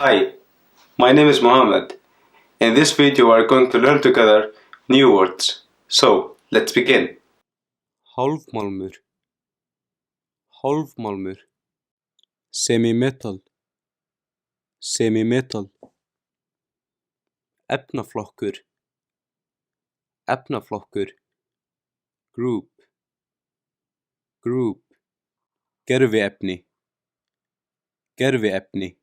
Hi, my name is Mohammed. In this video we are going to learn together new words. So, let's begin. Hálfmálmur, hálfmálmur, semi-metal, semi-metal, efnaflokkur, efnaflokkur, group, group, gerviefni, gerviefni,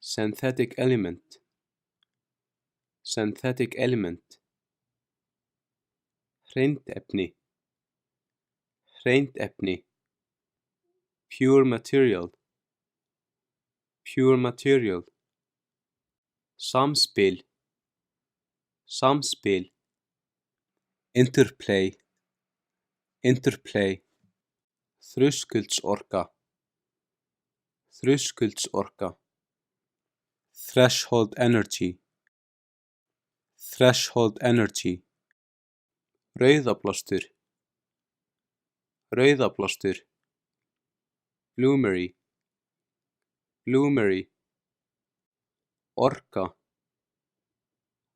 synthetic element, synthetic element, hreindefni, hreindefni, pure material, pure material, samspil, samspil, interplay, interplay, þröskuldsorka, þröskuldsorka, threshold energy, threshold energy, rauðablástur, rauðablástur, bloomery, bloomery, orka,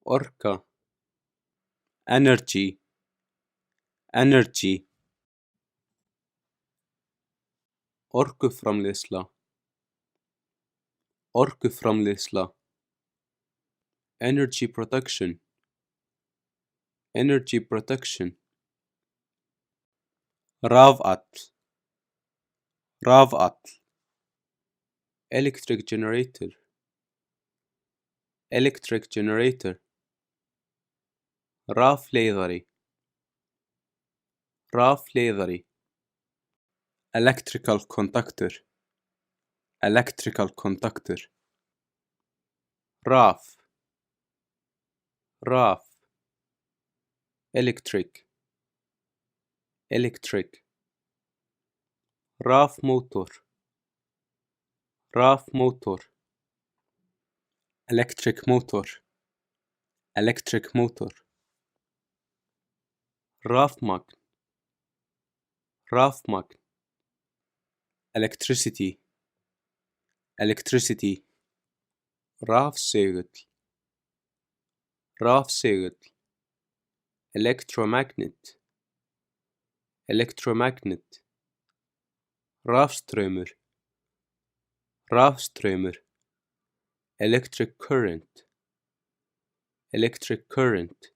orka, energy, energy, orkuframleiðsla, orkuframleiðsla, energy production, energy production, rafall, rafall, electric generator, electric generator, rafleiðari, rafleiðari, electrical conductor, electrical conductor, raf, raf, electric, electric, rafmótor, rafmótor, electric motor, electric motor, rafmagn, rafmagn, electricity, electricity, rafsegull, rafsegull, electromagnet, electromagnet, rafstraumur, rafstraumur, electric current, electric current,